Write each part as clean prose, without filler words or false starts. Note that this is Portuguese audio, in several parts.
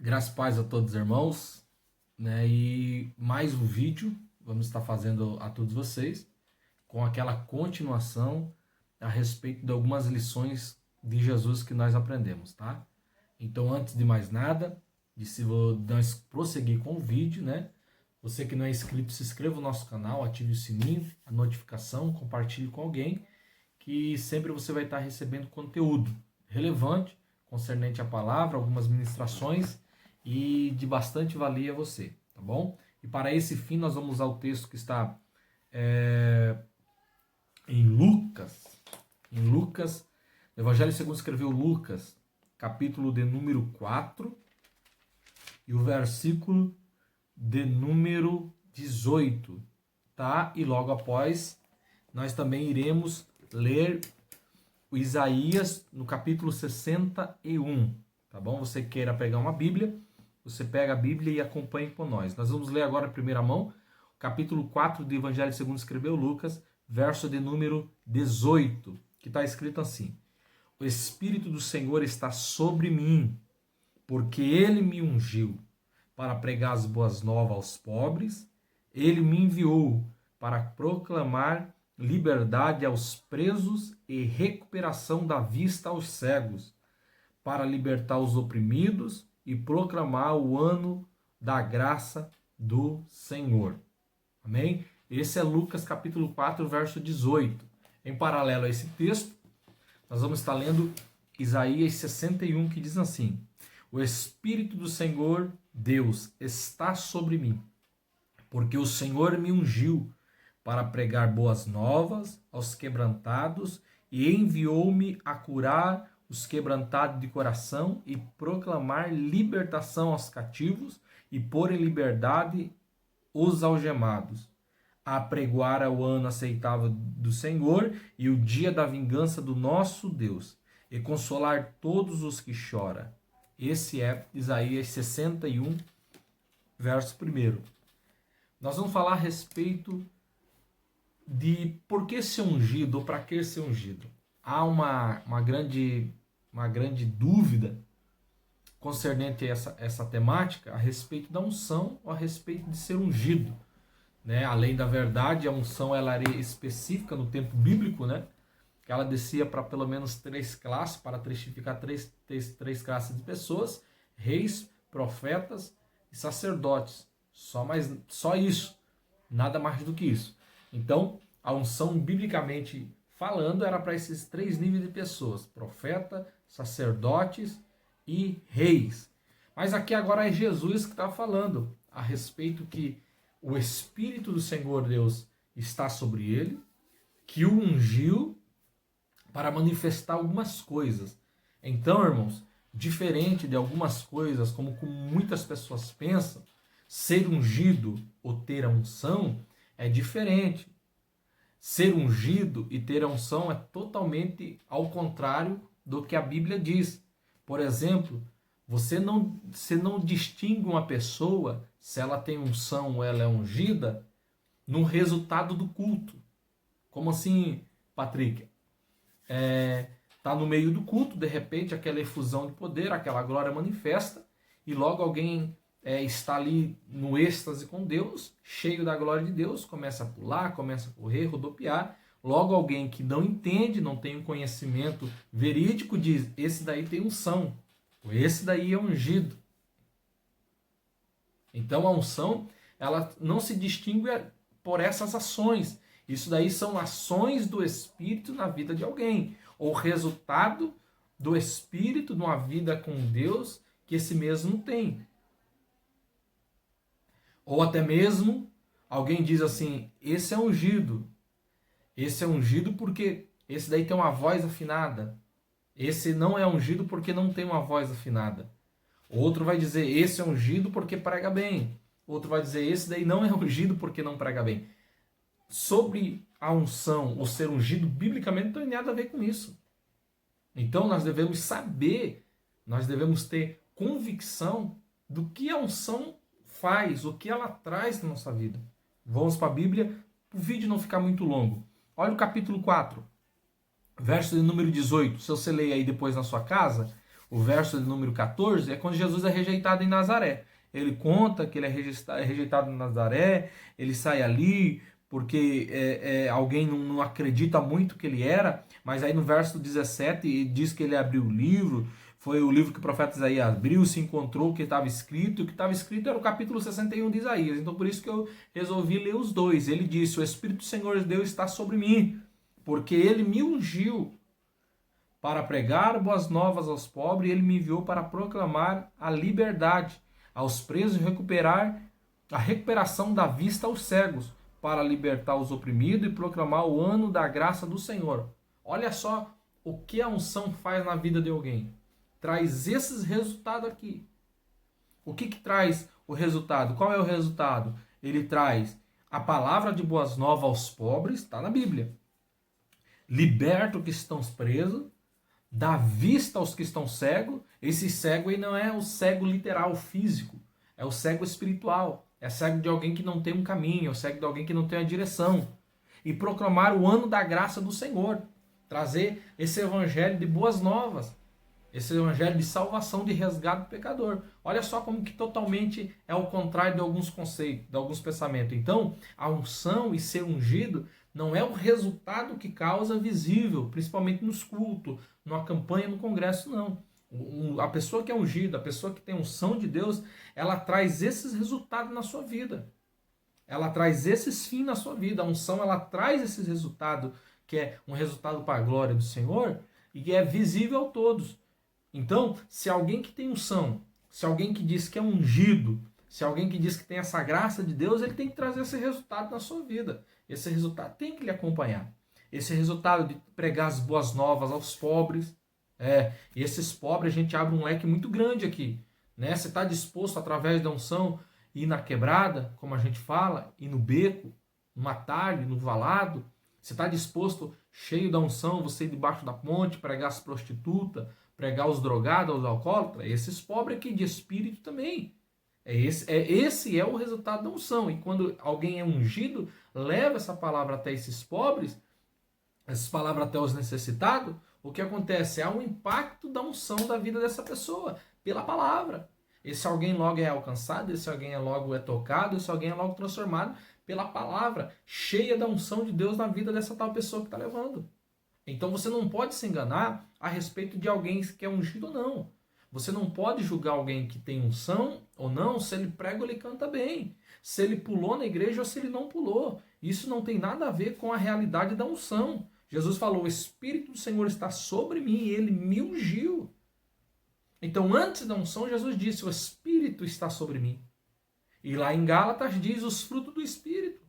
Graças e paz a todos os irmãos, né? E mais um vídeo vamos estar fazendo a todos vocês com aquela continuação a respeito de algumas lições de Jesus que nós aprendemos, tá? Então, antes de mais nada, se nós prosseguir com o vídeo, né? Você que não é inscrito, se inscreva no nosso canal, ative o sininho, a notificação, compartilhe com alguém, que sempre você vai estar recebendo conteúdo relevante concernente à palavra, algumas ministrações e de bastante valia a você, tá bom? E para esse fim nós vamos usar o texto que está em Lucas, o Evangelho segundo escreveu Lucas, capítulo de número 4 e o versículo de número 18, tá? E logo após nós também iremos ler o Isaías no capítulo 61, tá bom? Você queira pegar uma Bíblia, você pega a Bíblia e acompanhe com nós. Nós vamos ler agora em primeira mão, capítulo 4 do Evangelho segundo escreveu Lucas, verso de número 18, que está escrito assim: O Espírito do Senhor está sobre mim, porque Ele me ungiu para pregar as boas novas aos pobres, Ele me enviou para proclamar liberdade aos presos e recuperação da vista aos cegos, para libertar os oprimidos e proclamar o ano da graça do Senhor. Amém? Esse é Lucas capítulo 4, verso 18. Em paralelo a esse texto, nós vamos estar lendo Isaías 61, que diz assim: O Espírito do Senhor Deus está sobre mim, porque o Senhor me ungiu para pregar boas novas aos quebrantados e enviou-me a curar os quebrantados de coração e proclamar libertação aos cativos e pôr em liberdade os algemados, a pregoar o ano aceitável do Senhor e o dia da vingança do nosso Deus, e consolar todos os que choram. Esse é Isaías 61, verso 1. Nós vamos falar a respeito de por que ser ungido ou para que ser ungido. Há uma grande dúvida concernente a essa temática a respeito da unção ou a respeito de ser ungido, né? Além da verdade, a unção ela era específica no tempo bíblico, né? Que ela descia para pelo menos 3 classes, para testificar três classes de pessoas: reis, profetas e sacerdotes. Só isso, nada mais do que isso. Então, a unção, biblicamente falando, era para esses 3 níveis de pessoas: profeta, sacerdotes e reis. Mas aqui agora é Jesus que está falando a respeito que o Espírito do Senhor Deus está sobre ele, que o ungiu para manifestar algumas coisas. Então, irmãos, diferente de algumas coisas, como muitas pessoas pensam, ser ungido ou ter a unção é diferente. Ser ungido e ter a unção é totalmente ao contrário do que a Bíblia diz. Por exemplo, você não distingue uma pessoa, se ela tem unção ou ela é ungida, no resultado do culto. Como assim, Patrick? Tá no meio do culto, de repente aquela efusão de poder, aquela glória manifesta, e logo alguém está ali no êxtase com Deus, cheio da glória de Deus, começa a pular, começa a correr, rodopiar. Logo alguém que não entende, não tem um conhecimento verídico, diz: esse daí tem unção, esse daí é ungido. Então a unção, ela não se distingue por essas ações. Isso daí são ações do Espírito na vida de alguém, ou resultado do Espírito numa vida com Deus que esse mesmo tem. Ou até mesmo alguém diz assim: esse é ungido. Esse é ungido porque esse daí tem uma voz afinada. Esse não é ungido porque não tem uma voz afinada. Outro vai dizer: esse é ungido porque prega bem. Outro vai dizer: esse daí não é ungido porque não prega bem. Sobre a unção ou ser ungido, biblicamente não tem nada a ver com isso. Então nós devemos saber, nós devemos ter convicção do que a unção faz, o que ela traz na nossa vida. Vamos para a Bíblia, para o vídeo não ficar muito longo. Olha o capítulo 4, verso de número 18. Se você ler aí depois na sua casa, o verso de número 14, é quando Jesus é rejeitado em Nazaré. Ele conta que ele é rejeitado em Nazaré, ele sai ali porque alguém não acredita muito que ele era, mas aí no verso 17 diz que ele abriu o livro, foi o livro que o profeta Isaías abriu, se encontrou o que estava escrito, o que estava escrito era o capítulo 61 de Isaías, então por isso que eu resolvi ler os dois. Ele disse: o Espírito do Senhor Deus está sobre mim, porque ele me ungiu para pregar boas novas aos pobres, e ele me enviou para proclamar a liberdade aos presos e recuperar a recuperação da vista aos cegos, para libertar os oprimidos e proclamar o ano da graça do Senhor. Olha só o que a unção faz na vida de alguém. Traz esses resultados aqui. O que traz o resultado? Qual é o resultado? Ele traz a palavra de boas novas aos pobres, está na Bíblia. Liberta os que estão presos, dá vista aos que estão cegos. Esse cego aí não é o cego literal, físico, é o cego espiritual. É cego de alguém que não tem um caminho, é cego de alguém que não tem a direção. E proclamar o ano da graça do Senhor. Trazer esse evangelho de boas novas. Esse evangelho de salvação, de resgate do pecador. Olha só como que totalmente é o contrário de alguns conceitos, de alguns pensamentos. Então, a unção e ser ungido não é o resultado que causa visível, principalmente nos cultos, numa campanha, no congresso, não. A pessoa que é ungida, a pessoa que tem unção de Deus, ela traz esses resultados na sua vida. Ela traz esses fins na sua vida. A unção, ela traz esses resultados, que é um resultado para a glória do Senhor, e que é visível a todos. Então, se alguém que tem unção, se alguém que diz que é ungido, se alguém que diz que tem essa graça de Deus, ele tem que trazer esse resultado na sua vida. Esse resultado tem que lhe acompanhar. Esse resultado de pregar as boas novas aos pobres. E esses pobres, a gente abre um leque muito grande aqui. Né? Você está disposto, através da unção, ir na quebrada, como a gente fala, ir no beco, no atalho, no valado. Você está disposto, cheio da unção, você ir debaixo da ponte, pregar as prostitutas, pregar os drogados, os alcoólatras. Esses pobres aqui de espírito também. Esse é o resultado da unção. E quando alguém é ungido, leva essa palavra até esses pobres, essas palavras até os necessitados, o que acontece? Há um impacto da unção da vida dessa pessoa, pela palavra. Esse alguém logo é alcançado, esse alguém logo é tocado, esse alguém é logo transformado pela palavra, cheia da unção de Deus na vida dessa tal pessoa que está levando. Então você não pode se enganar a respeito de alguém que é ungido ou não. Você não pode julgar alguém que tem unção ou não, se ele prega ou ele canta bem, se ele pulou na igreja ou se ele não pulou. Isso não tem nada a ver com a realidade da unção. Jesus falou: o Espírito do Senhor está sobre mim e ele me ungiu. Então, antes da unção, Jesus disse: o Espírito está sobre mim. E lá em Gálatas diz os frutos do Espírito: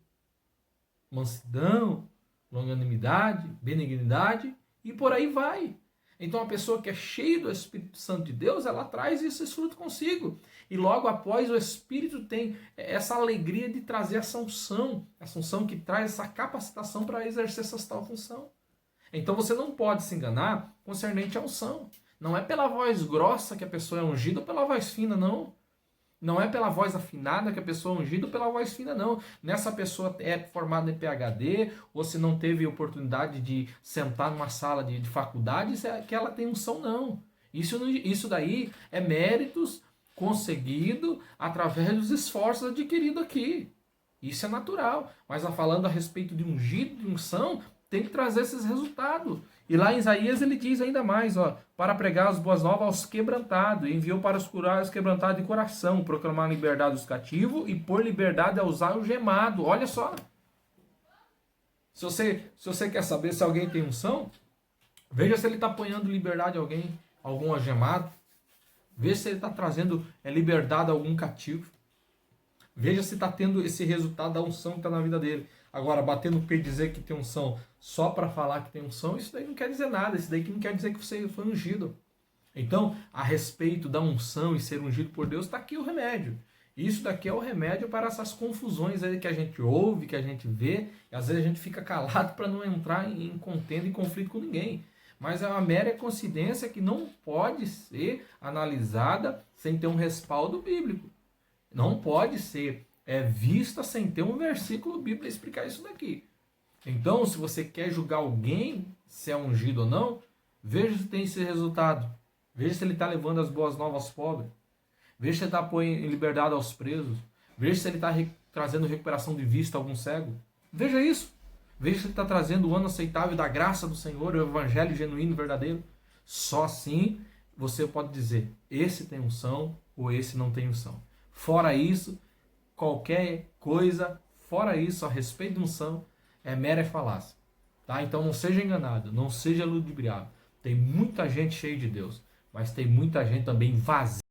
mansidão, longanimidade, benignidade, e por aí vai. Então, a pessoa que é cheia do Espírito Santo de Deus, ela traz esses frutos consigo. E logo após, o Espírito tem essa alegria de trazer essa unção que traz essa capacitação para exercer essa tal função. Então, você não pode se enganar concernente à unção. Não é pela voz grossa que a pessoa é ungida ou pela voz fina, não. Não é pela voz afinada que a pessoa é ungida ou pela voz fina, não. Nessa pessoa é formada em PhD, ou se não teve oportunidade de sentar numa sala de faculdade, isso é que ela tem unção, não. Isso daí é méritos conseguido através dos esforços adquiridos aqui. Isso é natural. Mas falando a respeito de ungido, de unção, tem que trazer esses resultados. E lá em Isaías ele diz ainda mais, para pregar as boas novas aos quebrantados, enviou para os curar os quebrantados de coração, proclamar a liberdade dos cativos e por liberdade aos algemados. Olha só. Se você quer saber se alguém tem unção, veja se ele está apanhando liberdade a alguém, algum algemado. Veja se ele está trazendo liberdade a algum cativo. Veja se está tendo esse resultado da unção que está na vida dele. Agora, bater no peito e dizer que tem unção só para falar que tem unção, isso daí não quer dizer nada. Isso daí que não quer dizer que você foi ungido. Então, a respeito da unção e ser ungido por Deus, está aqui o remédio. Isso daqui é o remédio para essas confusões aí que a gente ouve, que a gente vê. E às vezes a gente fica calado para não entrar em contenda e conflito com ninguém. Mas é uma mera coincidência que não pode ser analisada sem ter um respaldo bíblico. Não pode ser vista sem ter um versículo bíblico explicar isso daqui. Então, se você quer julgar alguém, se é ungido ou não, veja se tem esse resultado. Veja se ele está levando as boas novas aos pobres. Veja se ele está pondo em liberdade aos presos. Veja se ele está trazendo recuperação de vista a algum cego. Veja isso. Veja se ele está trazendo o ano aceitável da graça do Senhor, o evangelho genuíno e verdadeiro. Só assim você pode dizer, esse tem unção ou esse não tem unção. Fora isso, qualquer coisa, fora isso, a respeito de unção, é mera falácia. Tá? Então não seja enganado, não seja ludibriado. Tem muita gente cheia de Deus, mas tem muita gente também vazia.